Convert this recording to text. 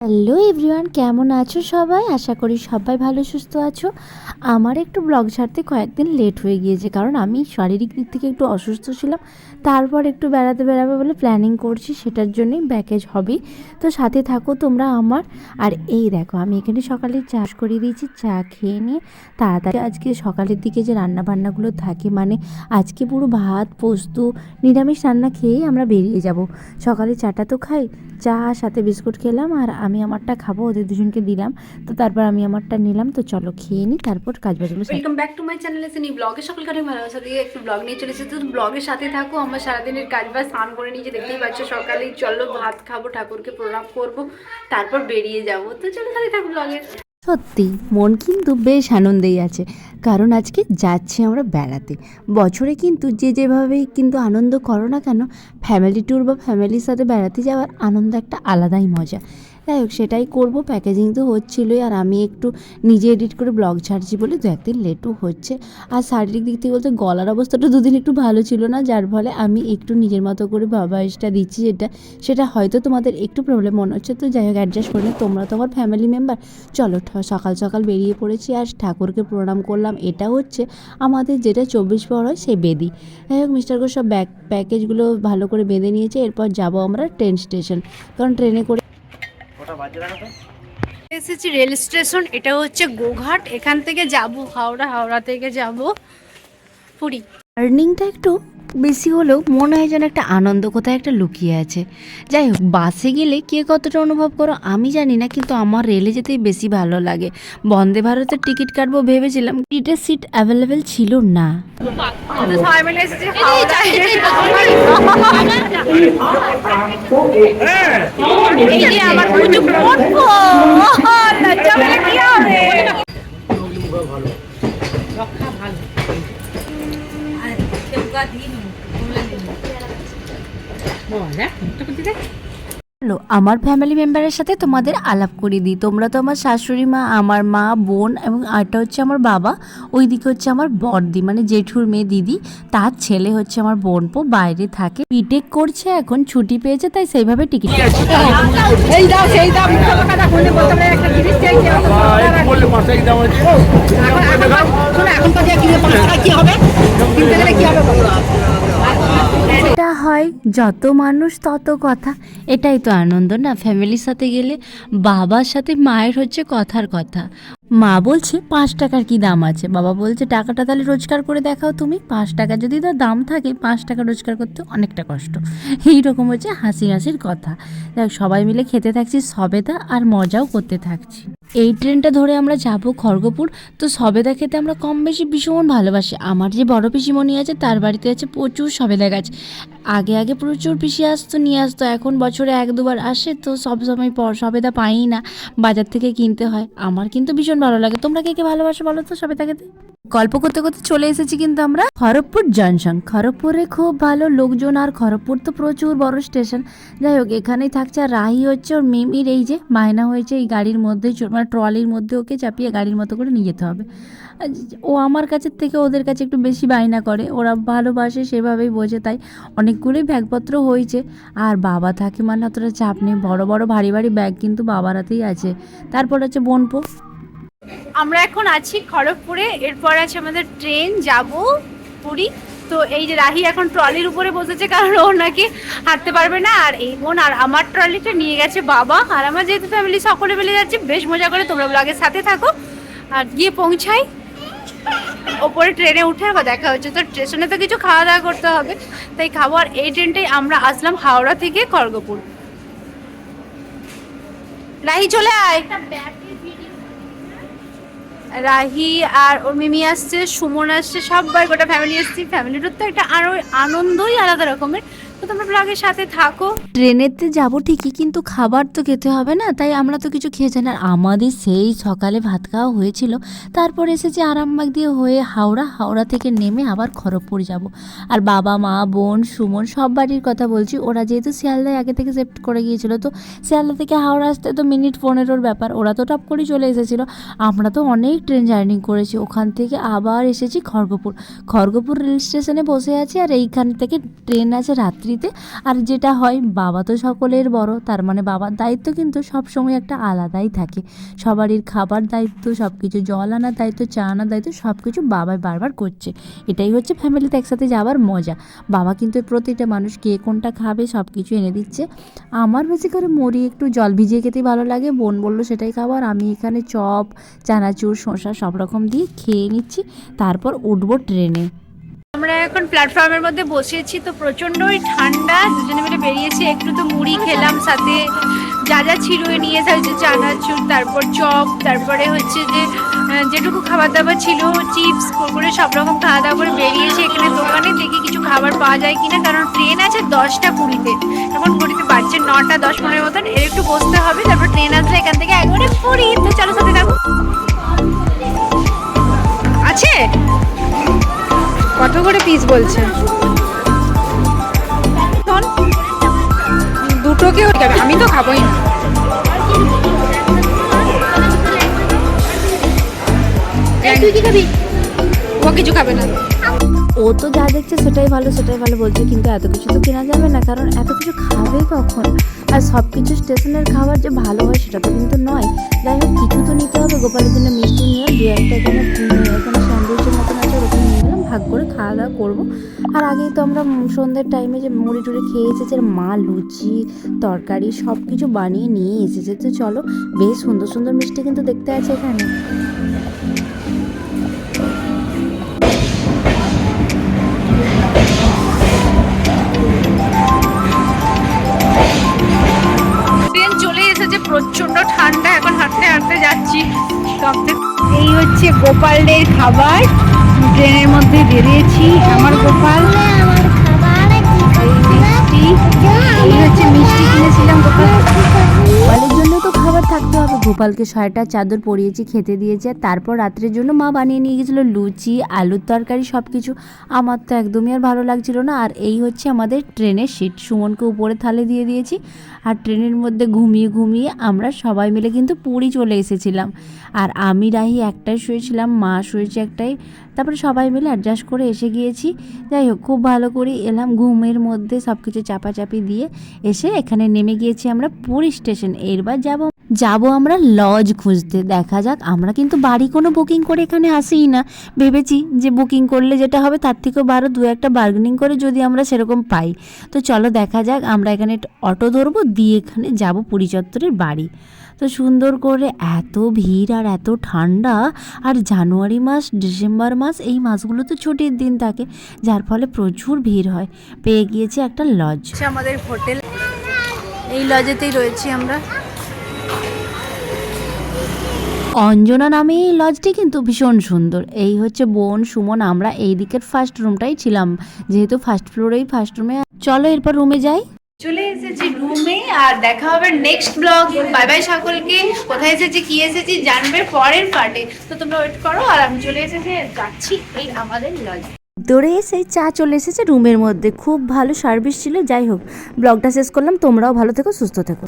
Hello everyone, কেমন আছো সবাই? আশা করি সবাই ভালো সুস্থ আছো। আমার একটু ব্লগ ছাড়তে কয়েকদিন লেট হয়ে গিয়েছে, কারণ আমি শারীরিক দিক থেকে একটু অসুস্থ ছিলাম। তারপর একটু বেড়াতে বেড়াবে বলে প্ল্যানিং করছি, সেটার জন্যই ব্যাকেজ হবে। তো সাথে থাকো তোমরা আমার। আর এই দেখো, আমি এখানে সকালে চাষ করে দিয়েছি, চা খেয়ে নিয়ে তাড়াতাড়ি আজকে সকালের দিকে যে রান্নাবান্নাগুলো থাকে, মানে আজকে পুরো ভাত পোস্ত নিরামিষ রান্না খেয়েই আমরা বেরিয়ে যাব। সকালে চাটা তো খাই, চা সাথে বিস্কুট খেলাম, আর আমি আমারটা খাবো, ওদের দুজনকে দিলাম। তো তারপর আমি আমারটা নিলাম। তো চলো খেয়ে নিই, তারপর কাজ বাজগুলো। Welcome back to my channel. এসে নিয়ে ব্লগে সকলকে অনেক ভালোবাসা দিয়ে একটু ব্লগ নিয়ে চলে এসেছি। তো ব্লগের সাথে থাকো। আমার সারাদিনের কাজ বাজ স্নান করে নিয়ে দেখতেই পাচ্ছ, সকালেই চলো ভাত খাবো, ঠাকুরকে প্রণাম করব, তারপর বেরিয়ে যাব। তো চলো সাথে থাকো ব্লগের। সত্যি মন কিন্তু বেশ আনন্দেই আছে, কারণ আজকে যাচ্ছি আমরা বেড়াতে। বছরে কিন্তু যে যেভাবেই কিন্তু আনন্দ করো না কেন, ফ্যামিলি ট্যুর বা ফ্যামিলির সাথে বেড়াতে যাওয়ার আনন্দ একটা আলাদাই মজা। যাই হোক, সেটাই করবো। প্যাকেজিং তো হচ্ছিলোই, আর আমি একটু নিজে এডিট করে ব্লগ ছাড়ছি বলে দু একদিন লেটও হচ্ছে। আর শারীরিক দিক থেকে বলতে গলার অবস্থাটা দুদিন একটু ভালো ছিল না, যার ফলে আমি একটু নিজের মতো করে ভয়েসটা দিচ্ছি, সেটা হয়তো তোমাদের একটু প্রবলেম মনে হচ্ছে। তো যাই হোক, অ্যাডজাস্ট করে নিই, তোমরা তো আমার ফ্যামিলি মেম্বার। চলো সকাল সকাল বেরিয়ে পড়েছি, আর ঠাকুরকে প্রণাম করলাম। এটা হচ্ছে আমাদের যেটা 24 পর হয় সেই বেদি। যাই হোক, মিস্টার ঘোষ সব প্যাকেজগুলো ভালো করে বেঁধে নিয়েছে। এরপর যাব আমরা ট্রেন স্টেশন, কারণ ট্রেনে করে এসেছি রেল স্টেশন। এটা হচ্ছে গোঘাট। এখান থেকে যাব হাওড়া, হাওড়া থেকে যাব পুরী। আর্নিংটা একটু বেশি হলেও মনে হয় যেন একটা আনন্দ কোথায় একটা লুকিয়ে আছে। যাই হোক, বাসে গেলে কে কতটা অনুভব করো আমি জানি না, কিন্তু আমার রেলে যেতেই বেশি ভালো লাগে। বন্দে ভারতের টিকিট কাটবো ভেবেছিলাম, টিকিটের সিট অ্যাভেলেবেল ছিল না। সবাই মিলে এসেছি হাওড়ায়। এই যে আমার পুজো করবো, লজ্জা পেলে কি হবে? রক্ষা ভালো আর কেউকা দিন বলে দিন বলা হ্যালো, আমার ফ্যামিলি মেম্বারের সাথে তোমাদের আলাপ করে দিই। তোমরা তো আমার শাশুড়ি মা, আমার মা, বোন, এবং আরেকটা হচ্ছে আমার বাবা। ওইদিকে হচ্ছে আমার বড়দি, মানে জেঠুর মেয়ে দিদি। তার ছেলে হচ্ছে আমার বোনপো, বাইরে থাকে, বিটেক করছে, এখন ছুটি পেয়েছে, তাই সেইভাবে টিকিট এই দাও সেই দাও কথা বলে বলতে পারে একটা জিনিস চাই কি হবে বললে মাথায় দাও এখন কাজে কি 5 টাকা কি হবে কিনতে গেলে কি হবে এটা হয় যত মানুষ তত কথা। এটাই তো আনন্দ না ফ্যামিলির সাথে গেলে। বাবার সাথে মায়ের হচ্ছে কথার কথা। মা বলছে 5 টাকার কি দাম আছে, বাবা বলছে টাকাটা তাহলে রোজগার করে দেখাও তুমি। 5 টাকা যদি তার দাম থাকে, 5 টাকা রোজগার করতে অনেকটা কষ্ট। এইরকম হচ্ছে হাসি হাসির কথা। দেখ, সবাই মিলে খেতে থাকছি সবেদা, আর মজাও করতে থাকছি। এই ট্রেনটা ধরে আমরা যাব খড়গপুর। তো সবেদা খেতে আমরা কম বেশি ভীষণ ভালোবাসি। আমার যে বড় পিসিমণি আছে, তার বাড়িতে আছে প্রচুর সবেদা গাছ। আগে আগে প্রচুর পিসি আসতো, নিয়ে আসতো। এখন বছরে 1-2 বার আসে, তো সব সময় সবেদা পাই না, বাজার থেকে কিনতে হয়। আমার কিন্তু ভীষণ ভালো লাগে। তোমরা কে কে ভালোবাসো বলো তো সবেদা খেতে? গল্প করতে করতে চলে এসেছি কিন্তু আমরা খড়গপুর জংশন। খড়গপুরে খুব ভালো লোকজন, আর খড়গপুর তো প্রচুর বড় স্টেশন। যাই হোক, এখানেই থাকছে। আর রাহি হচ্ছে ওর মিমির এই যে মায়না হয়েছে, এই গাড়ির মধ্যে, মানে ট্রলির মধ্যে ওকে চাপিয়ে গাড়ির মতো করে নিয়ে যেতে হবে। ও আমার কাছের থেকে ওদের কাছে একটু বেশি বায়না করে, ওরা ভালোবাসে সেভাবেই বোঝে, তাই অনেকগুলোই ব্যাগপত্র হয়েছে। আর বাবা থাকে মানে অতটা চাপ নেই, বড় বড় ভারী ভারী ব্যাগ কিন্তু বাবার হাতেই আছে। তারপর হচ্ছে বোনপো। আমরা এখন আছি খড়গপুরে। এরপর আছে আমাদের ট্রেন, যাব পুরী। তো এই যে রাহি এখন ট্রলির উপরে বসেছে, কারণ ও নাকি হাঁটতে পারবে না। আর এই বোন আর আমার ট্রলিটা নিয়ে গেছে বাবা, আর আমার যেহেতু ফ্যামিলি সকলে মিলে যাচ্ছে, বেশ মজা করে। তোমরা ব্লগের সাথে থাকো। আর গিয়ে পৌঁছাই ওপরে, ট্রেনে উঠে আবার দেখা হচ্ছে। তো স্টেশনে তো কিছু খাওয়া দাওয়া করতে হবে, তাই খাবো। আর এই ট্রেনটাই আমরা আসলাম হাওড়া থেকে খড়গপুর। রাহি চলে আয়। রাহি আর ওর মিমি আসছে, সুমন আসছে, সবাই গোটা ফ্যামিলি আসছি। ফ্যামিলিটার তো একটা আরো আনন্দই আলাদা রকমের। তো তোমরা ব্লগের সাথে থাকো। ট্রেনেতে যাবো ঠিকই, কিন্তু খাবার তো খেতে হবে না, তাই আমরা তো কিছু খেয়েছি না। আর আমাদের সেই সকালে ভাত খাওয়া হয়েছিল, তারপর এসেছি আরামবাগ দিয়ে হয়ে হাওড়া। হাওড়া থেকে নেমে আবার খড়গপুর যাব। আর বাবা মা বোন সুমন সব বাড়ির কথা বলছি, ওরা যেহেতু শিয়ালদায় আগে থেকে শিফট করে গিয়েছিল, তো শিয়ালদা থেকে হাওড়া আসতে তো মিনিট 15-র ব্যাপার, ওরা তো টপ করে চলে এসেছিলো। আমরা তো অনেক ট্রেন জার্নি করেছি, ওখান থেকে আবার এসেছি খড়গপুর। খড়গপুর রেল স্টেশনে বসে আছি, আর এইখান থেকে ট্রেন আছে রাত্রি দিতে। আর যেটা হয়, বাবা তো সকলের বড়, তার মানে বাবার দায়িত্ব কিন্তু সবসময় একটা আলাদাই থাকে। সবারই খাবার দায়িত্ব, সব কিছু জল আনার দায়িত্ব, চা আনার দায়িত্ব, সব কিছু বাবাই বারবার করছে। এটাই হচ্ছে ফ্যামিলিতে একসাথে যাওয়ার মজা। বাবা কিন্তু প্রতিটা মানুষ কে কোনটা খাবে সব কিছু এনে দিচ্ছে। আমার বেশি করে মুড়ি একটু জল ভিজিয়ে খেতেই ভালো লাগে, বোন বললো সেটাই খাবার। আমি এখানে চপ, চানাচুর, শসা সব রকম দিয়ে খেয়ে নিচ্ছি, তারপর উঠবো ট্রেনে। আমরা এখন প্ল্যাটফর্মের মধ্যে বসেছি, তো প্রচণ্ডই ঠান্ডা, দুজনে মিলে বেরিয়েছি। একটু তো মুড়ি খেলাম, সাথে যা যা ছিল নিয়ে এসেছে, চানাচুর, তারপর চপ, তারপরে হচ্ছে যে যেটুকু খাবার দাবার ছিল, চিপস, কুরকুরে, সব রকম খাওয়া দাওয়া করে বেরিয়েছি। এখানে দোকানে দেখি কিছু খাবার পাওয়া যায় কিনা, কারণ ট্রেন আছে 10:20-তে, এখন ঘড়িতে বাজছে 9:10 মতন। এর একটু বসতে হবে, তারপর ট্রেন আসলে এখান থেকে একবারে পুরী। তো চলো সাথে থাকো। আছে কত করে পিস বলছে? দুটো কেউ খাবে, আমি তো খাবোই না। তুই কি খাবি? ও কিছু খাবে না। ও তো যা দেখছে সেটাই ভালো সেটাই ভালো বলছে, কিন্তু এত কিছু তো কেনা যাবে না, কারণ এত কিছু খাবে কখন? আর সব কিছু স্টেশনের খাবার যে ভালো হয় সেটা তো কিন্তু নয়। যাই হোক, কিছু তো নিতে হবে। গোপালের জন্য মিষ্টি নিয়ে দু একটা এখানে স্যান্ডউইচের মতন আছে, ওরকম নিয়ে গেলাম, ভাগ করে খাওয়া দাওয়া করবো। আর আগেই তো আমরা সন্ধ্যের টাইমে যে মুড়ি টুড়ি খেয়ে এসেছে, আর মা লুচি তরকারি সব কিছু বানিয়ে নিয়ে এসেছে। তো চলো, বেশ সুন্দর সুন্দর মিষ্টি কিন্তু দেখতে আছে এখানে। ট্রেন চলে এসেছে, প্রচন্ড ঠান্ডা, এখন হাঁটতে হাঁটতে যাচ্ছি। এই হচ্ছে গোপালের খাবার, ট্রেনের মধ্যে বেরিয়েছি। আমার গোপাল, এই হচ্ছে মিষ্টি কিনেছিলাম গোপালের জন্য তো খাবার থাকতে হবে। গোপালকে সোয়েটার চাদর পরিয়েছি, খেতে দিয়েছি। আর তারপর রাত্রের জন্য মা বানিয়ে নিয়ে গেছিলো লুচি, আলুর তরকারি, সব কিছু। আমার তো একদমই আর ভালো লাগছিল না। আর এই হচ্ছে আমাদের ট্রেনের সিট, সুমনকে উপরে থালে দিয়ে দিয়েছি। আর ট্রেনের মধ্যে ঘুমিয়ে ঘুমিয়ে আমরা সবাই মিলে কিন্তু পুরী চলে এসেছিলাম। আর আমি রাহি একটাই শুয়েছিলাম, মা শুয়েছে একটাই, তারপরে সবাই মিলে অ্যাডজাস্ট করে এসে গিয়েছি। যাই হোক, খুব ভালো করে এলাম, ঘুমের মধ্যে সব কিছু চাপাচাপি দিয়ে এসে এখানে নেমে গিয়েছি আমরা পুরী স্টেশন। এরবার যাব আমরা লজ খুঁজতে। দেখা যাক, আমরা কিন্তু বাড়ি কোনো বুকিং করে এখানে আসিই না। ভেবেছি যে বুকিং করলে যেটা হবে তার থেকেও দু একটা বার্গেনিং করে যদি আমরা সেরকম পাই। তো চলো দেখা যাক, আমরা এখানে অটো ধরবো, দিয়ে এখানে যাব পুরী চত্বরের বাড়ি। তো সুন্দর করে, এত ভিড় আর এত ঠান্ডা। আর জানুয়ারি মাস, ডিসেম্বর মাস, এই মাসগুলো তো ছুটির দিন থাকে, যার ফলে প্রচুর ভিড় হয়। পেয়ে গিয়েছি একটা লজ, আমাদের হোটেল। এই লজেতেই রয়েছি আমরা। অঞ্জনা নামে এই লজটি কিন্তু ভীষণ সুন্দর। এই হচ্ছে বোন, সুমন, আমরা এই দিকের ফার্স্ট রুমটাই ছিলাম, যেহেতু ফার্স্ট ফ্লোরেই ফার্স্ট রুমে। চলো এরপর রুমে যাই। চলে এসেছি রুমে, আর দেখা হবে নেক্সট ব্লগ। বাই বাই সকলকে। কোথায় এসেছি, কি এসেছি জানবে পরের পার্টে। তো তোমরা ওয়েট করো, আর আমি চলে এসেছি, যাচ্ছি এই আমাদের লজ। দৌড়ে এসে চা চলে এসেছে রুমের মধ্যে, খুব ভালো সার্ভিস ছিল। যাই হোক, ব্লগটা শেষ করলাম। তোমরাও ভালো থেকো, সুস্থ থেকো।